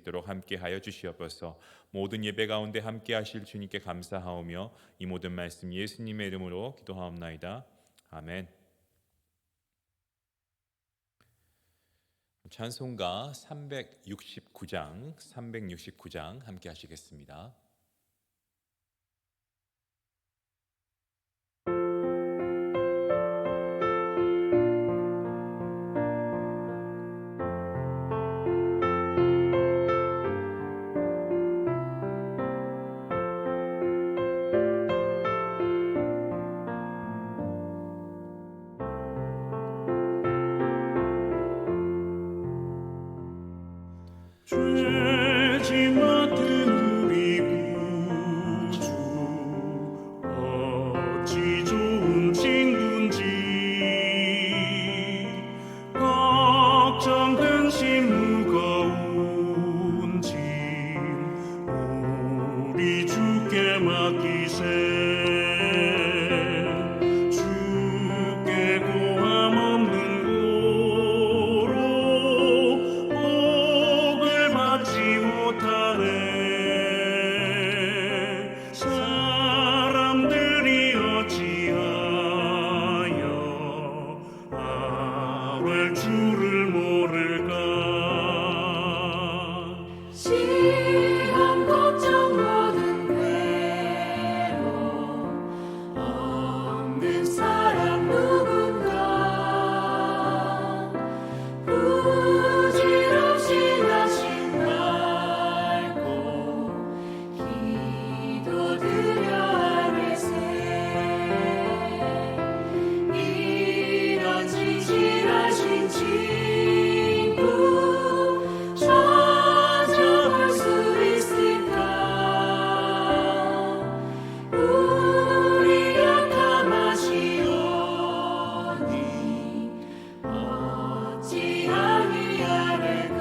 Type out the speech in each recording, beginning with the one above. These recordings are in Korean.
있도록 함께하여 주시옵소서. 모든 예배 가운데 함께하실 주님께 감사하오며 이 모든 말씀 예수님의 이름으로 기도하옵나이다. 아멘. 찬송가 369장 함께 하시겠습니다. 죄짐 맡은 우리 구주 어찌 좋은 친구인지 걱정 근심 무거운 짐 우리 주께 맡기세 주께 고함 없는 고로 복을 받지 못하네 사람들이 어찌하여 아랠 줄을 모를까 시험 걱정 모든 괴로움 없는 사람 누군가 부질없이 나신 말고 기도드려 아뢰세 이런 진실하신 친구 찾아볼 수 있을까 우리 약함 아시오니 어찌 아니하리까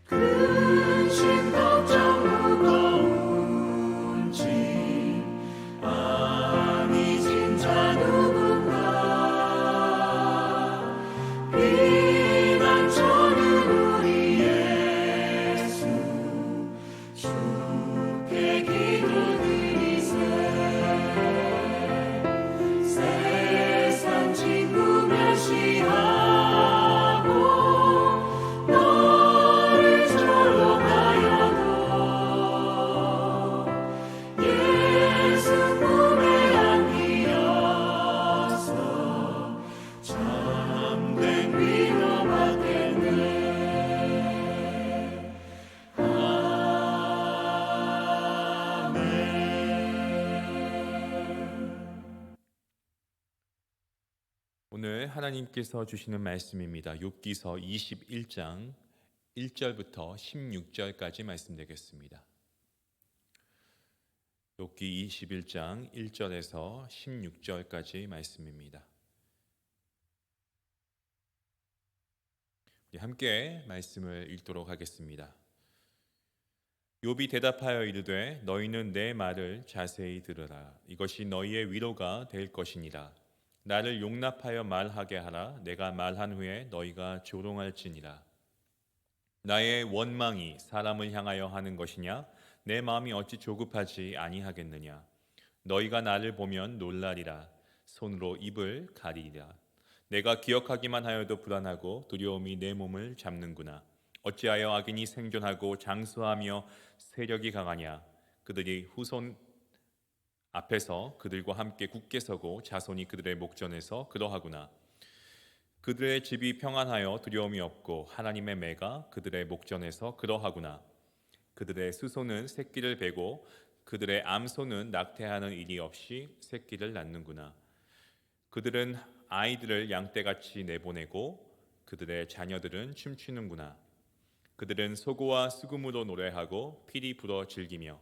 근심 걱정 무거운 짐 아니 진짜 누군가 피난처는 우리 예수 주께 기도드리세 세상 친구 멸시하고 너를 조롱하여도 예수 품에 안기어서 참된 위로받겠네 오늘 하나님께서 주시는 말씀입니다. 욥기서 21장 1절부터 16절까지 말씀드리겠습니다. 욥기 21장 1절에서 16절까지 말씀입니다. 우리 함께 말씀을 읽도록 하겠습니다. 욥이 대답하여 이르되 너희는 내 말을 자세히 들으라. 이것이 너희의 위로가 될 것이니라. 나를 용납하여 말하게 하라. 내가 말한 후에 너희가 조롱할지니라. 나의 원망이 사람을 향하여 하는 것이냐? 내 마음이 어찌 조급하지 아니하겠느냐? 너희가 나를 보면 놀라리라. 손으로 입을 가리리라. 내가 기억하기만 하여도 불안하고 두려움이 내 몸을 잡는구나. 어찌하여 악인이 생존하고 장수하며 세력이 강하냐? 그들이 후손 앞에서 그들과 함께 굳게 서고 자손이 그들의 목전에서 그러하구나. 그들의 집이 평안하여 두려움이 없고 하나님의 매가 그들의 목전에서 그러하구나. 그들의 수소는 새끼를 베고 그들의 암소는 낙태하는 일이 없이 새끼를 낳는구나. 그들은 아이들을 양떼같이 내보내고 그들의 자녀들은 춤추는구나. 그들은 소고와 수금으로 노래하고 피리 불어 즐기며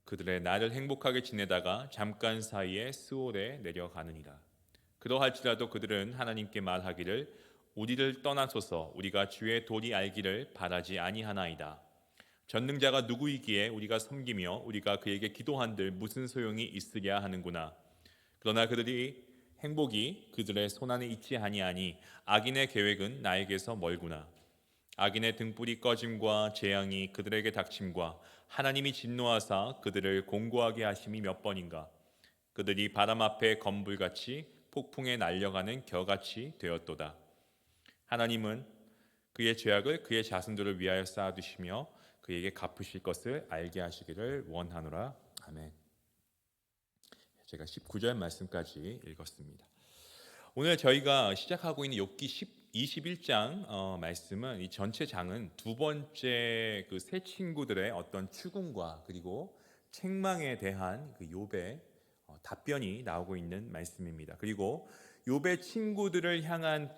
그들의 날을 행복하게 지내다가 잠깐 사이에 스올에 내려가느니라. 그러할지라도 그들은 하나님께 말하기를 우리를 떠나소서 우리가 주의 도리 알기를 바라지 아니하나이다. 전능자가 누구이기에 우리가 섬기며 우리가 그에게 기도한들 무슨 소용이 있으랴 하는구나. 그러나 그들이 행복이 그들의 손안에 있지 아니하니 악인의 계획은 나에게서 멀구나. 악인의 등불이 꺼짐과 재앙이 그들에게 닥침과 하나님이 진노하사 그들을 공고하게 하심이 몇 번인가. 그들이 바람 앞에 검불같이 폭풍에 날려가는 겨같이 되었도다. 하나님은 그의 죄악을 그의 자손들을 위하여 쌓아두시며 그에게 갚으실 것을 알게 하시기를 원하노라. 아멘. 제가 19절 말씀까지 읽었습니다. 오늘 저희가 시작하고 있는 욥기 21장 말씀은 이 전체 장은 두 번째 그 세 친구들의 어떤 추궁과 그리고 책망에 대한 그 욥의 답변이 나오고 있는 말씀입니다. 그리고 욥의 친구들을 향한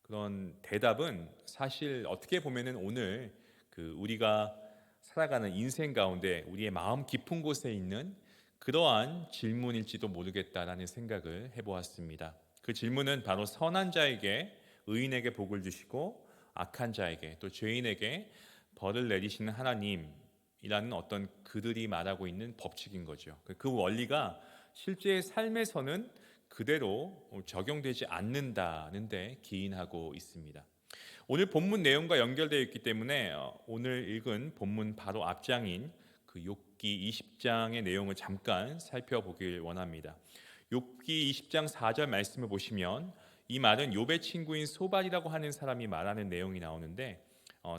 그런 대답은 사실 어떻게 보면은 오늘 그 우리가 살아가는 인생 가운데 우리의 마음 깊은 곳에 있는 그러한 질문일지도 모르겠다라는 생각을 해보았습니다. 그 질문은 바로 선한 자에게 의인에게 복을 주시고 악한 자에게 또 죄인에게 벌을 내리시는 하나님이라는 어떤 그들이 말하고 있는 법칙인 거죠. 그 원리가 실제 삶에서는 그대로 적용되지 않는다는데 기인하고 있습니다. 오늘 본문 내용과 연결되어 있기 때문에 오늘 읽은 본문 바로 앞장인 그 욥기 20장의 내용을 잠깐 살펴보길 원합니다. 욥기 20장 4절 말씀을 보시면 이 말은 욥의 친구인 소발이라고 하는 사람이 말하는 내용이 나오는데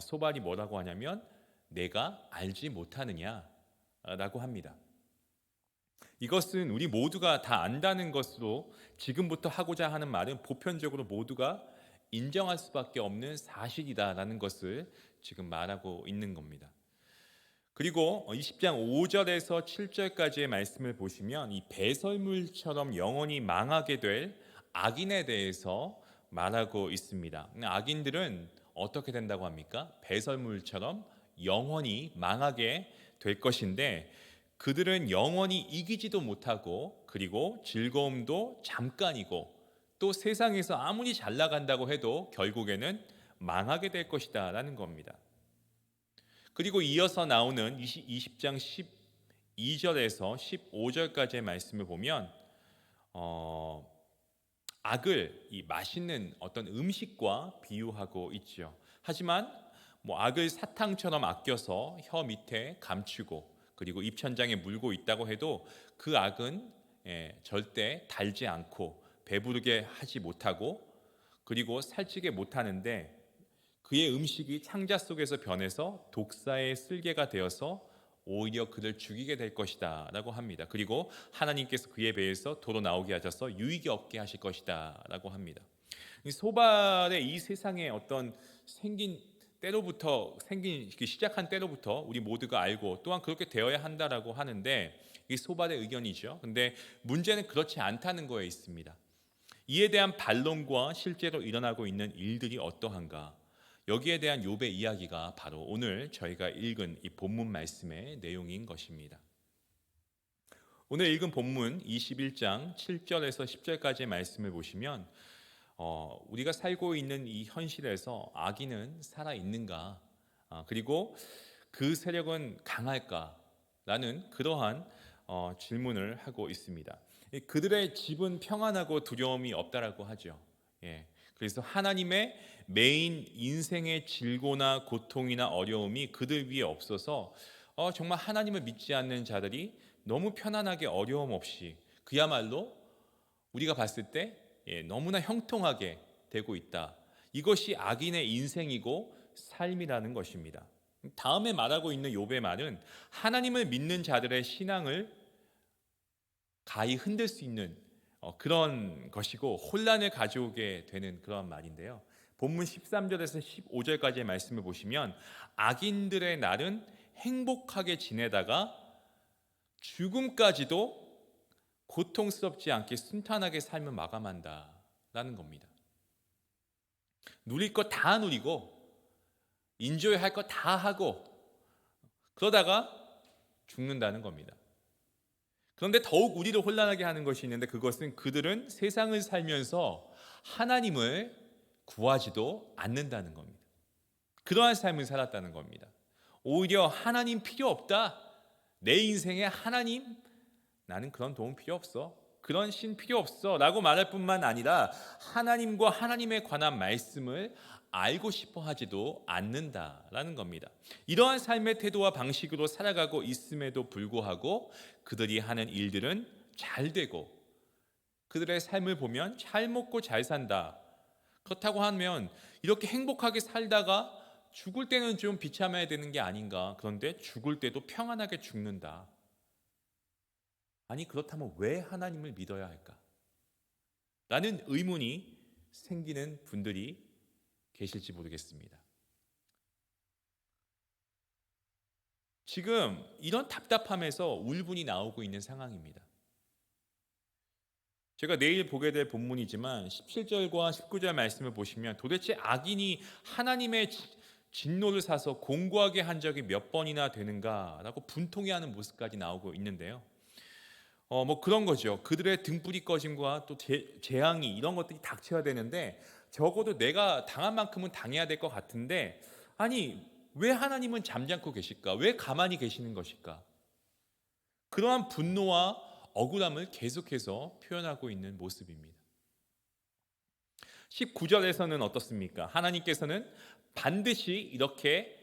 소발이 뭐라고 하냐면 내가 알지 못하느냐라고 합니다. 이것은 우리 모두가 다 안다는 것으로 지금부터 하고자 하는 말은 보편적으로 모두가 인정할 수밖에 없는 사실이다라는 것을 지금 말하고 있는 겁니다. 그리고 20장 5절에서 7절까지의 말씀을 보시면 이 배설물처럼 영원히 망하게 될 악인에 대해서 말하고 있습니다. 악인들은 어떻게 된다고 합니까? 배설물처럼 영원히 망하게 될 것인데 그들은 영원히 이기지도 못하고 그리고 즐거움도 잠깐이고 또 세상에서 아무리 잘 나간다고 해도 결국에는 망하게 될 것이다 라는 겁니다. 그리고 이어서 나오는 20장 12절에서 15절까지의 말씀을 보면 악을 이 맛있는 어떤 음식과 비유하고 있죠. 하지만 악을 사탕처럼 아껴서 혀 밑에 감추고 그리고 입천장에 물고 있다고 해도 그 악은 절대 달지 않고 배부르게 하지 못하고 그리고 살찌게 못하는데 그의 음식이 창자 속에서 변해서 독사의 쓸개가 되어서 오히려 그를 죽이게 될 것이다 라고 합니다. 그리고 하나님께서 그의 배에서 도로 나오게 하셔서 유익이 없게 하실 것이다 라고 합니다. 소발의 이 세상의 어떤 시작한 때로부터 우리 모두가 알고 또한 그렇게 되어야 한다라고 하는데 이 소발의 의견이죠. 근데 문제는 그렇지 않다는 거에 있습니다. 이에 대한 반론과 실제로 일어나고 있는 일들이 어떠한가? 여기에 대한 욥의 이야기가 바로 오늘 저희가 읽은 이 본문 말씀의 내용인 것입니다. 오늘 읽은 본문 21장 7절에서 10절까지의 말씀을 보시면 우리가 살고 있는 이 현실에서 악인은 살아있는가? 그리고 그 세력은 강할까라는 그러한 질문을 하고 있습니다. 그들의 집은 평안하고 두려움이 없다라고 하죠. 그래서 하나님의 메인 인생의 질고나 고통이나 어려움이 그들 위에 없어서 정말 하나님을 믿지 않는 자들이 너무 편안하게 어려움 없이 그야말로 우리가 봤을 때 너무나 형통하게 되고 있다. 이것이 악인의 인생이고 삶이라는 것입니다. 다음에 말하고 있는 욥의 말은 하나님을 믿는 자들의 신앙을 가히 흔들 수 있는 그런 것이고 혼란을 가져오게 되는 그런 말인데요. 본문 13절에서 15절까지의 말씀을 보시면 악인들의 날은 행복하게 지내다가 죽음까지도 고통스럽지 않게 순탄하게 삶을 마감한다라는 겁니다. 누릴 거 다 누리고 인조할 거 다 하고 그러다가 죽는다는 겁니다. 그런데 더욱 우리를 혼란하게 하는 것이 있는데, 그것은 그들은 세상을 살면서 하나님을 구하지도 않는다는 겁니다. 그러한 삶을 살았다는 겁니다. 오히려 하나님 필요 없다. 내 인생에 하나님, 나는 그런 도움 필요 없어. 그런 신 필요 없어. 라고 말할 뿐만 아니라 하나님과 하나님에 관한 말씀을 알고 싶어 하지도 않는다라는 겁니다. 이러한 삶의 태도와 방식으로 살아가고 있음에도 불구하고 그들이 하는 일들은 잘 되고, 그들의 삶을 보면 잘 먹고 잘 산다. 그렇다고 하면 이렇게 행복하게 살다가 죽을 때는 좀 비참해야 되는 게 아닌가. 그런데 죽을 때도 평안하게 죽는다. 아니, 그렇다면 왜 하나님을 믿어야 할까? 라는 의문이 생기는 분들이 계실지 모르겠습니다. 지금 이런 답답함에서 울분이 나오고 있는 상황입니다. 제가 내일 보게 될 본문이지만 17절과 19절 말씀을 보시면 도대체 악인이 하나님의 진노를 사서 공고하게 한 적이 몇 번이나 되는가라고 분통해하는 모습까지 나오고 있는데요. 그런 거죠. 그들의 등불이 꺼짐과 또 재앙이, 이런 것들이 닥쳐야 되는데 적어도 내가 당한 만큼은 당해야 될 것 같은데, 아니 왜 하나님은 잠잠고 계실까? 왜 가만히 계시는 것일까? 그러한 분노와 억울함을 계속해서 표현하고 있는 모습입니다. 19절에서는 어떻습니까? 하나님께서는 반드시 이렇게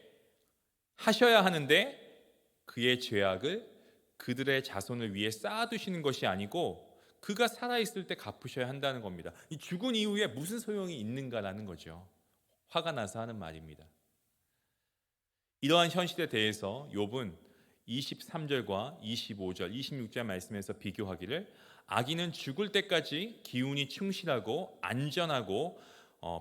하셔야 하는데 그의 죄악을 그들의 자손을 위해 쌓아두시는 것이 아니고 그가 살아있을 때 갚으셔야 한다는 겁니다. 이 죽은 이후에 무슨 소용이 있는가라는 거죠. 화가 나서 하는 말입니다. 이러한 현실에 대해서 욥은 23절과 25절, 26절 말씀에서 비교하기를, 악인은 죽을 때까지 기운이 충실하고 안전하고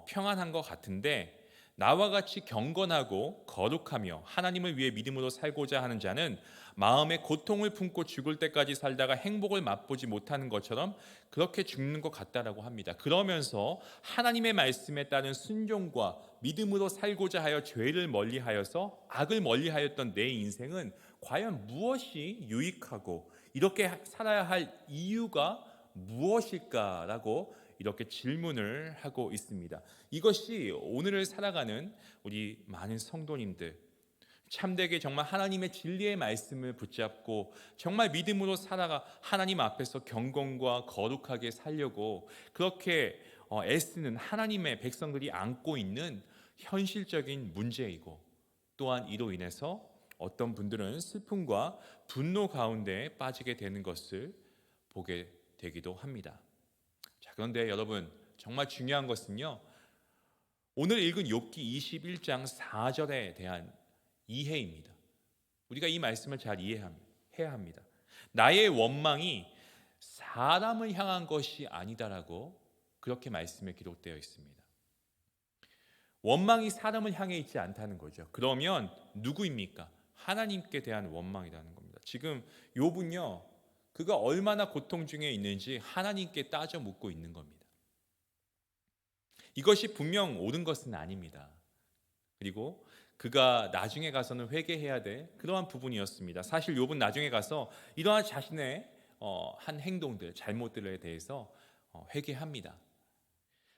평안한 것 같은데 나와 같이 경건하고 거룩하며 하나님을 위해 믿음으로 살고자 하는 자는 마음에 고통을 품고 죽을 때까지 살다가 행복을 맛보지 못하는 것처럼 그렇게 죽는 것 같다라고 합니다. 그러면서 하나님의 말씀에 따른 순종과 믿음으로 살고자 하여 죄를 멀리하여서 악을 멀리하였던 내 인생은 과연 무엇이 유익하고 이렇게 살아야 할 이유가 무엇일까라고 이렇게 질문을 하고 있습니다. 이것이 오늘을 살아가는 우리 많은 성도님들, 참되게 정말 하나님의 진리의 말씀을 붙잡고 정말 믿음으로 살아가 하나님 앞에서 경건과 거룩하게 살려고 그렇게 애쓰는 하나님의 백성들이 안고 있는 현실적인 문제이고, 또한 이로 인해서 어떤 분들은 슬픔과 분노 가운데 빠지게 되는 것을 보게 되기도 합니다. 자, 그런데 여러분, 정말 중요한 것은요, 오늘 읽은 욥기 21장 4절에 대한 이해입니다. 우리가 이 말씀을 잘 이해해야 합니다. 나의 원망이 사람을 향한 것이 아니다라고 그렇게 말씀에 기록되어 있습니다. 원망이 사람을 향해 있지 않다는 거죠. 그러면 누구입니까? 하나님께 대한 원망이라는 겁니다. 지금 욥은요, 그가 얼마나 고통 중에 있는지 하나님께 따져 묻고 있는 겁니다. 이것이 분명 옳은 것은 아닙니다. 그리고 그가 나중에 가서는 회개해야 될 그러한 부분이었습니다. 사실 욥은 나중에 가서 이러한 자신의 한 행동들, 잘못들에 대해서 회개합니다.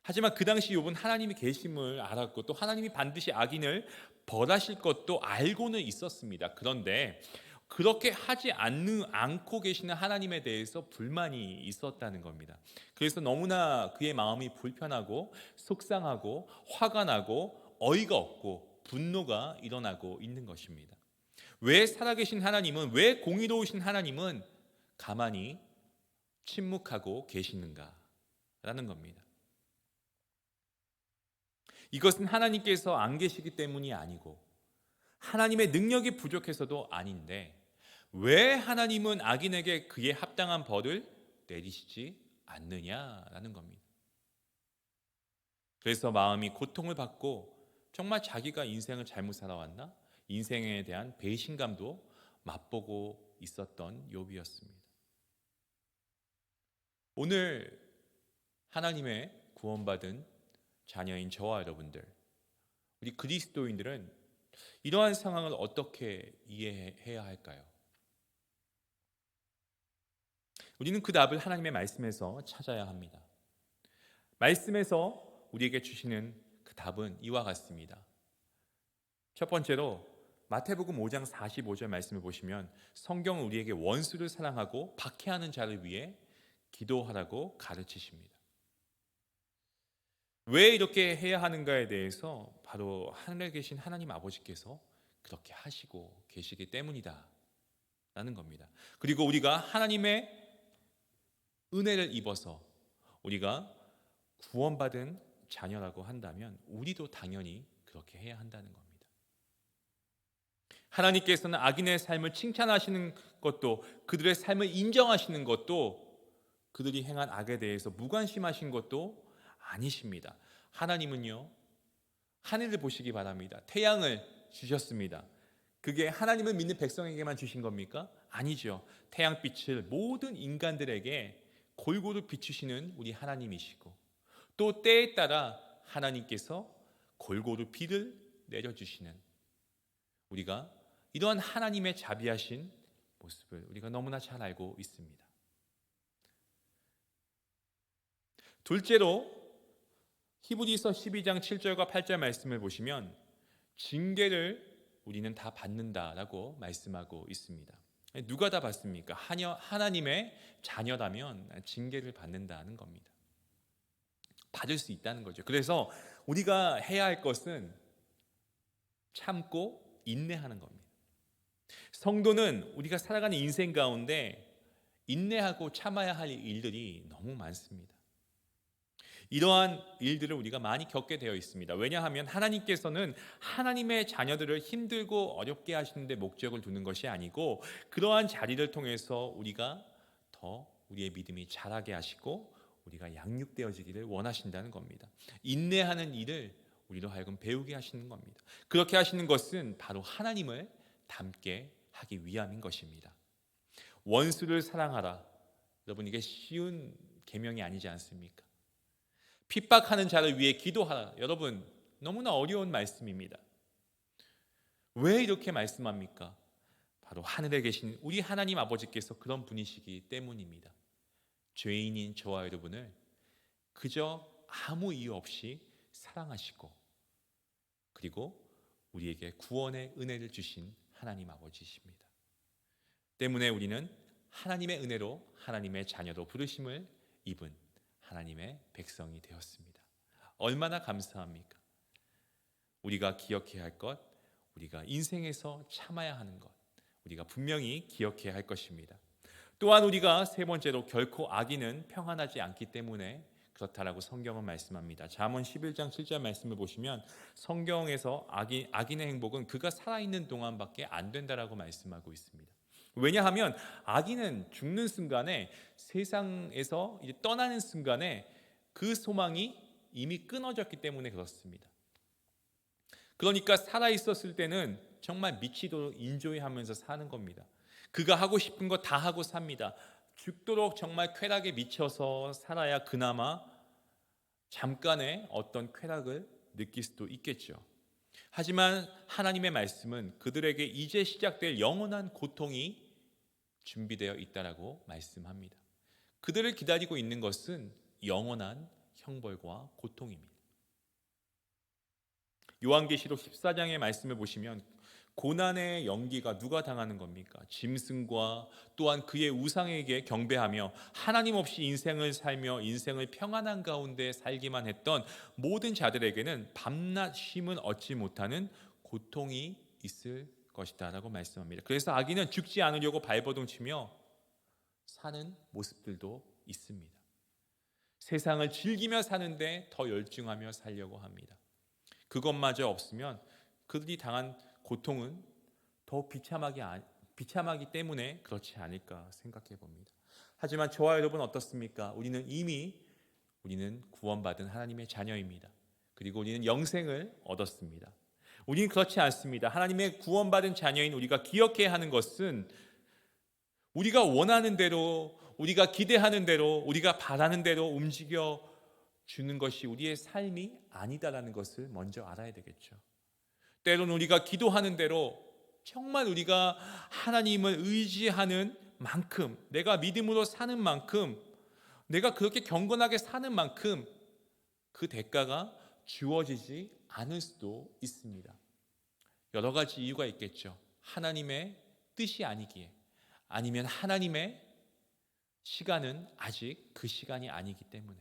하지만 그 당시 욥은 하나님이 계심을 알았고 또 하나님이 반드시 악인을 벌하실 것도 알고는 있었습니다. 그런데 그렇게 하지 않고 계시는 하나님에 대해서 불만이 있었다는 겁니다. 그래서 너무나 그의 마음이 불편하고 속상하고 화가 나고 어이가 없고 분노가 일어나고 있는 것입니다. 왜 살아계신 하나님은, 왜 공의로우신 하나님은 가만히 침묵하고 계시는가라는 겁니다. 이것은 하나님께서 안 계시기 때문이 아니고 하나님의 능력이 부족해서도 아닌데, 왜 하나님은 악인에게 그에 합당한 벌을 내리시지 않느냐라는 겁니다. 그래서 마음이 고통을 받고 정말 자기가 인생을 잘못 살아왔나? 인생에 대한 배신감도 맛보고 있었던 욥이었습니다. 오늘 하나님의 구원받은 자녀인 저와 여러분들, 우리 그리스도인들은 이러한 상황을 어떻게 이해해야 할까요? 우리는 그 답을 하나님의 말씀에서 찾아야 합니다. 말씀에서 우리에게 주시는 그 답은 이와 같습니다. 첫 번째로 마태복음 5장 45절 말씀을 보시면 성경은 우리에게 원수를 사랑하고 박해하는 자를 위해 기도하라고 가르치십니다. 왜 이렇게 해야 하는가에 대해서 바로 하늘에 계신 하나님 아버지께서 그렇게 하시고 계시기 때문이다 라는 겁니다. 그리고 우리가 하나님의 은혜를 입어서 우리가 구원받은 자녀라고 한다면 우리도 당연히 그렇게 해야 한다는 겁니다. 하나님께서는 악인의 삶을 칭찬하시는 것도, 그들의 삶을 인정하시는 것도, 그들이 행한 악에 대해서 무관심하신 것도 아니십니다. 하나님은요, 하늘을 보시기 바랍니다. 태양을 주셨습니다. 그게 하나님을 믿는 백성에게만 주신 겁니까? 아니죠. 태양빛을 모든 인간들에게 골고루 비추시는 우리 하나님이시고, 또 때에 따라 하나님께서 골고루 비를 내려주시는, 우리가 이러한 하나님의 자비하신 모습을 우리가 너무나 잘 알고 있습니다. 둘째로 히브리서 12장 7절과 8절 말씀을 보시면 징계를 우리는 다 받는다라고 말씀하고 있습니다. 누가 다 받습니까? 하나님의 자녀라면 징계를 받는다는 겁니다. 받을 수 있다는 거죠. 그래서 우리가 해야 할 것은 참고 인내하는 겁니다. 성도는 우리가 살아가는 인생 가운데 인내하고 참아야 할 일들이 너무 많습니다. 이러한 일들을 우리가 많이 겪게 되어 있습니다. 왜냐하면 하나님께서는 하나님의 자녀들을 힘들고 어렵게 하시는 데 목적을 두는 것이 아니고, 그러한 자리를 통해서 우리가 더 우리의 믿음이 자라게 하시고 우리가 양육되어지기를 원하신다는 겁니다. 인내하는 일을 우리로 하여금 배우게 하시는 겁니다. 그렇게 하시는 것은 바로 하나님을 닮게 하기 위함인 것입니다. 원수를 사랑하라. 여러분, 이게 쉬운 계명이 아니지 않습니까? 핍박하는 자를 위해 기도하라. 여러분, 너무나 어려운 말씀입니다. 왜 이렇게 말씀합니까? 바로 하늘에 계신 우리 하나님 아버지께서 그런 분이시기 때문입니다. 죄인인 저와 여러분을 그저 아무 이유 없이 사랑하시고, 그리고 우리에게 구원의 은혜를 주신 하나님 아버지십니다. 때문에 우리는 하나님의 은혜로 하나님의 자녀로 부르심을 입은 하나님의 백성이 되었습니다. 얼마나 감사합니까? 우리가 기억해야 할 것, 우리가 인생에서 참아야 하는 것, 우리가 분명히 기억해야 할 것입니다. 또한 우리가 세 번째로 결코 악인은 평안하지 않기 때문에 그렇다라고 성경은 말씀합니다. 잠언 11장 7절 말씀을 보시면 성경에서 악인의 행복은 그가 살아있는 동안밖에 안 된다라고 말씀하고 있습니다. 왜냐하면 악인은 죽는 순간에, 세상에서 이제 떠나는 순간에 그 소망이 이미 끊어졌기 때문에 그렇습니다. 그러니까 살아있었을 때는 정말 미치도록 인조이하면서 사는 겁니다. 그가 하고 싶은 거 다 하고 삽니다. 죽도록 정말 쾌락에 미쳐서 살아야 그나마 잠깐의 어떤 쾌락을 느낄 수도 있겠죠. 하지만 하나님의 말씀은 그들에게 이제 시작될 영원한 고통이 준비되어 있다라고 말씀합니다. 그들을 기다리고 있는 것은 영원한 형벌과 고통입니다. 요한계시록 14장의 말씀을 보시면 고난의 연기가 누가 당하는 겁니까? 짐승과 또한 그의 우상에게 경배하며 하나님 없이 인생을 살며 인생을 평안한 가운데 살기만 했던 모든 자들에게는 밤낮 쉼은 얻지 못하는 고통이 있을 것이다 라고 말씀합니다. 그래서 악인은 죽지 않으려고 발버둥치며 사는 모습들도 있습니다. 세상을 즐기며 사는데 더 열중하며 살려고 합니다. 그것마저 없으면 그들이 당한 고통은 더 비참하기 때문에 그렇지 않을까 생각해 봅니다. 하지만 저와 여러분 어떻습니까? 우리는 구원받은 하나님의 자녀입니다. 그리고 우리는 영생을 얻었습니다. 우리는 그렇지 않습니다. 하나님의 구원받은 자녀인 우리가 기억해야 하는 것은 우리가 원하는 대로, 우리가 기대하는 대로, 우리가 바라는 대로 움직여 주는 것이 우리의 삶이 아니다라는 것을 먼저 알아야 되겠죠. 때로는 우리가 기도하는 대로 정말 우리가 하나님을 의지하는 만큼, 내가 믿음으로 사는 만큼, 내가 그렇게 경건하게 사는 만큼 그 대가가 주어지지 않을 수도 있습니다. 여러 가지 이유가 있겠죠. 하나님의 뜻이 아니기에, 아니면 하나님의 시간은 아직 그 시간이 아니기 때문에.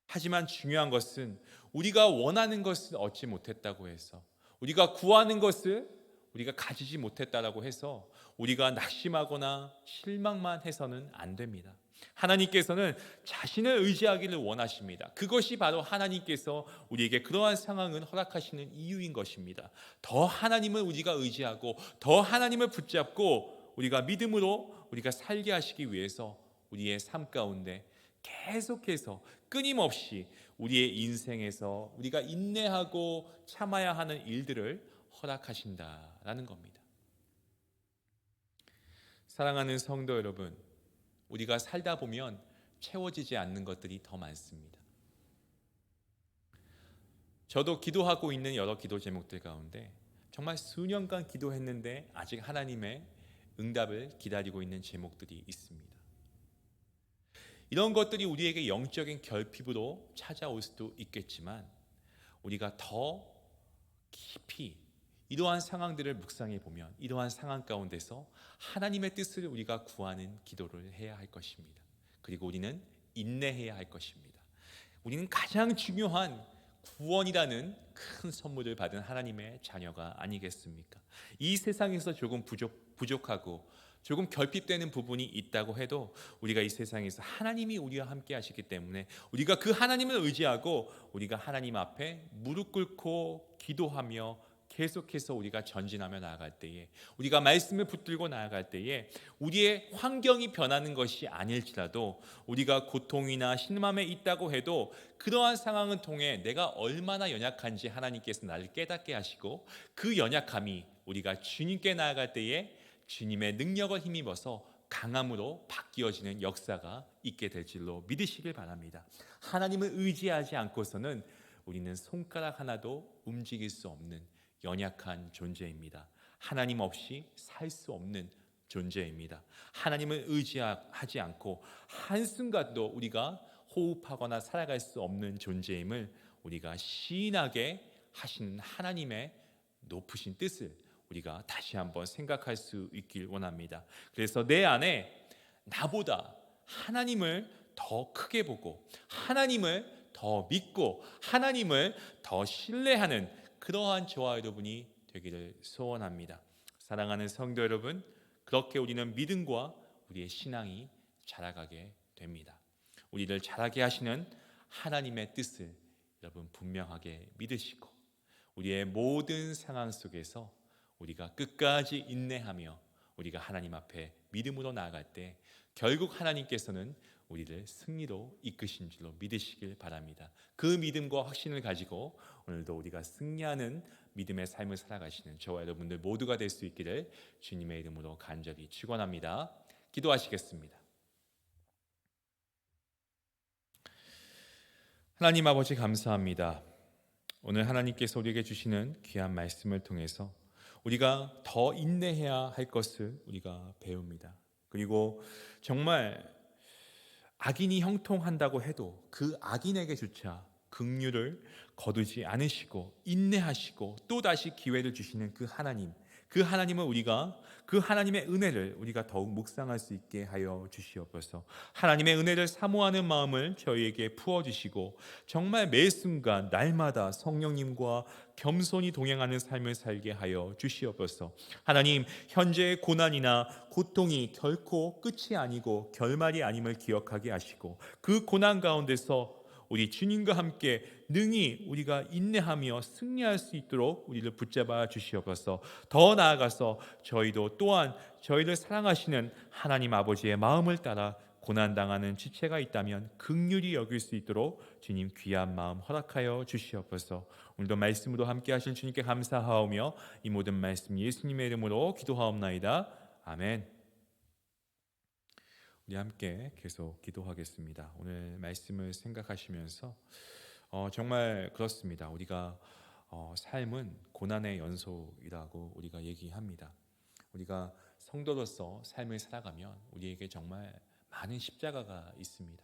하지만 중요한 것은 우리가 원하는 것을 얻지 못했다고 해서, 우리가 구하는 것을 우리가 가지지 못했다라고 해서 우리가 낙심하거나 실망만 해서는 안 됩니다. 하나님께서는 자신을 의지하기를 원하십니다. 그것이 바로 하나님께서 우리에게 그러한 상황을 허락하시는 이유인 것입니다. 더 하나님을 우리가 의지하고 더 하나님을 붙잡고 우리가 믿음으로 우리가 살게 하시기 위해서 우리의 삶 가운데 계속해서 끊임없이 우리의 인생에서 우리가 인내하고 참아야 하는 일들을 허락하신다라는 겁니다. 사랑하는 성도 여러분, 우리가 살다 보면 채워지지 않는 것들이 더 많습니다. 저도 기도하고 있는 여러 기도 제목들 가운데 정말 수년간 기도했는데 아직 하나님의 응답을 기다리고 있는 제목들이 있습니다. 이런 것들이 우리에게 영적인 결핍으로 찾아올 수도 있겠지만 우리가 더 깊이 이러한 상황들을 묵상해 보면 이러한 상황 가운데서 하나님의 뜻을 우리가 구하는 기도를 해야 할 것입니다. 그리고 우리는 인내해야 할 것입니다. 우리는 가장 중요한 구원이라는 큰 선물을 받은 하나님의 자녀가 아니겠습니까? 이 세상에서 조금 부족하고 조금 결핍되는 부분이 있다고 해도 우리가 이 세상에서 하나님이 우리와 함께 하시기 때문에 우리가 그 하나님을 의지하고 우리가 하나님 앞에 무릎 꿇고 기도하며 계속해서 우리가 전진하며 나아갈 때에, 우리가 말씀을 붙들고 나아갈 때에 우리의 환경이 변하는 것이 아닐지라도 우리가 고통이나 신음함에 있다고 해도 그러한 상황을 통해 내가 얼마나 연약한지 하나님께서 나를 깨닫게 하시고 그 연약함이 우리가 주님께 나아갈 때에 주님의 능력을 힘입어서 강함으로 바뀌어지는 역사가 있게 될 줄로 믿으시길 바랍니다. 하나님을 의지하지 않고서는 우리는 손가락 하나도 움직일 수 없는 연약한 존재입니다. 하나님 없이 살 수 없는 존재입니다. 하나님을 의지하지 않고 한순간도 우리가 호흡하거나 살아갈 수 없는 존재임을 우리가 시인하게 하시는 하나님의 높으신 뜻을 우리가 다시 한번 생각할 수 있길 원합니다. 그래서 내 안에 나보다 하나님을 더 크게 보고 하나님을 더 믿고 하나님을 더 신뢰하는 그러한 저와 여러분이 되기를 소원합니다. 사랑하는 성도 여러분, 그렇게 우리는 믿음과 우리의 신앙이 자라가게 됩니다. 우리를 자라게 하시는 하나님의 뜻을 여러분 분명하게 믿으시고 우리의 모든 상황 속에서 우리가 끝까지 인내하며 우리가 하나님 앞에 믿음으로 나아갈 때 결국 하나님께서는 우리를 승리로 이끄신 줄로 믿으시길 바랍니다. 그 믿음과 확신을 가지고 오늘도 우리가 승리하는 믿음의 삶을 살아가시는 저와 여러분들 모두가 될 수 있기를 주님의 이름으로 간절히 축원합니다. 기도하시겠습니다. 하나님 아버지 감사합니다. 오늘 하나님께서 우리에게 주시는 귀한 말씀을 통해서 우리가 더 인내해야 할 것을 우리가 배웁니다. 그리고 정말 악인이 형통한다고 해도 그 악인에게조차 긍휼을 거두지 않으시고 인내하시고 또다시 기회를 주시는 그 하나님을 우리가 그 하나님의 은혜를 우리가 더욱 묵상할 수 있게 하여 주시옵소서. 하나님의 은혜를 사모하는 마음을 저희에게 부어주시고 정말 매 순간 날마다 성령님과 겸손히 동행하는 삶을 살게 하여 주시옵소서. 하나님, 현재의 고난이나 고통이 결코 끝이 아니고 결말이 아님을 기억하게 하시고 그 고난 가운데서 우리 주님과 함께 능히 우리가 인내하며 승리할 수 있도록 우리를 붙잡아 주시옵소서. 더 나아가서 저희도 또한 저희를 사랑하시는 하나님 아버지의 마음을 따라 고난당하는 지체가 있다면 긍휼히 여길 수 있도록 주님 귀한 마음 허락하여 주시옵소서. 오늘도 말씀으로 함께 하신 주님께 감사하오며 이 모든 말씀 예수님의 이름으로 기도하옵나이다. 아멘. 우리 함께 계속 기도하겠습니다. 오늘 말씀을 생각하시면서 정말 그렇습니다. 우리가 삶은 고난의 연속이라고 우리가 얘기합니다. 우리가 성도로서 삶을 살아가면 우리에게 정말 많은 십자가가 있습니다.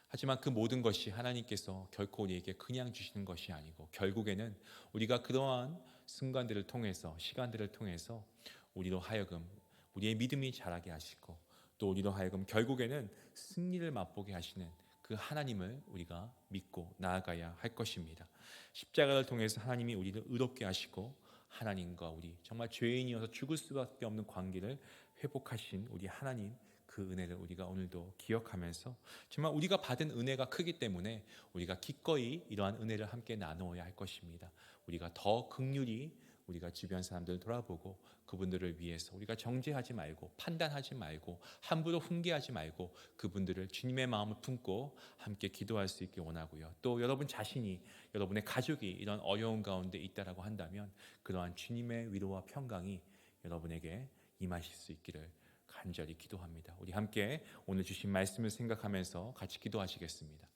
하지만 그 모든 것이 하나님께서 결코 우리에게 그냥 주시는 것이 아니고 결국에는 우리가 그러한 순간들을 통해서 시간들을 통해서 우리로 하여금 우리의 믿음이 자라게 하시고 또 우리로 하여금 결국에는 승리를 맛보게 하시는 그 하나님을 우리가 믿고 나아가야 할 것입니다. 십자가를 통해서 하나님이 우리를 의롭게 하시고 하나님과 우리 정말 죄인이어서 죽을 수밖에 없는 관계를 회복하신 우리 하나님 그 은혜를 우리가 오늘도 기억하면서 정말 우리가 받은 은혜가 크기 때문에 우리가 기꺼이 이러한 은혜를 함께 나누어야 할 것입니다. 우리가 더 긍휼히 우리가 주변 사람들을 돌아보고 그분들을 위해서 우리가 정죄하지 말고 판단하지 말고 함부로 훈계하지 말고 그분들을 주님의 마음을 품고 함께 기도할 수 있게 원하고요. 또 여러분 자신이 여러분의 가족이 이런 어려운 가운데 있다라고 한다면 그러한 주님의 위로와 평강이 여러분에게 임하실 수 있기를 간절히 기도합니다. 우리 함께 오늘 주신 말씀을 생각하면서 같이 기도하시겠습니다.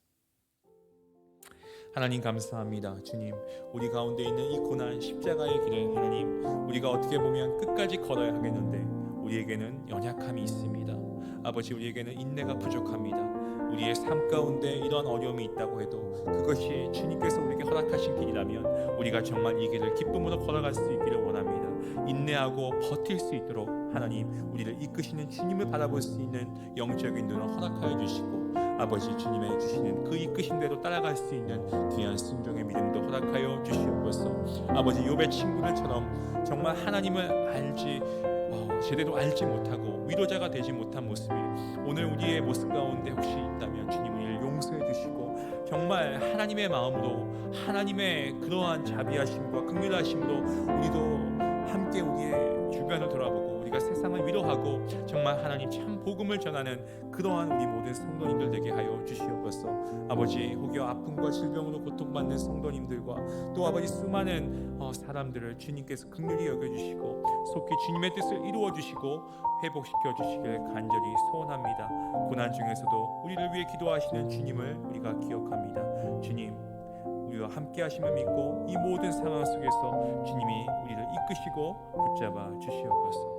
하나님 감사합니다. 주님, 우리 가운데 있는 이 고난 십자가의 길을 하나님 우리가 어떻게 보면 끝까지 걸어야 하겠는데 우리에게는 연약함이 있습니다. 아버지, 우리에게는 인내가 부족합니다. 우리의 삶 가운데 이런 어려움이 있다고 해도 그것이 주님께서 우리에게 허락하신 길이라면 우리가 정말 이 길을 기쁨으로 걸어갈 수 있기를 원합니다. 인내하고 버틸 수 있도록 하나님 우리를 이끄시는 주님을 바라볼 수 있는 영적인 눈을 허락하여 주시고 아버지 주님의 주시는 그 이끄신 대로 따라갈 수 있는 귀한 순종의 믿음도 허락하여 주시옵소서. 아버지 욥의 친구들처럼 정말 하나님을 제대로 알지 못하고 위로자가 되지 못한 모습이 오늘 우리의 모습 가운데 혹시 있다면 주님 우리를 용서해 주시고 정말 하나님의 마음으로 하나님의 그러한 자비하심과 긍휼하심으로 우리도 함께 우리의 주변을 돌아보고 우리가 세상을 위로하고 정말 하나님 참 복음을 전하는 그러한 우리 모든 성도님들 되게 하여 주시옵소서. 아버지 혹여 아픔과 질병으로 고통받는 성도님들과 또 아버지 수많은 사람들을 주님께서 긍휼히 여겨주시고 속히 주님의 뜻을 이루어주시고 회복시켜 주시길 간절히 소원합니다. 고난 중에서도 우리를 위해 기도하시는 주님을 우리가 기억합니다. 주님 우리와 함께 하심을 믿고 이 모든 상황 속에서 주님이 우리를 이끄시고 붙잡아 주시옵소서.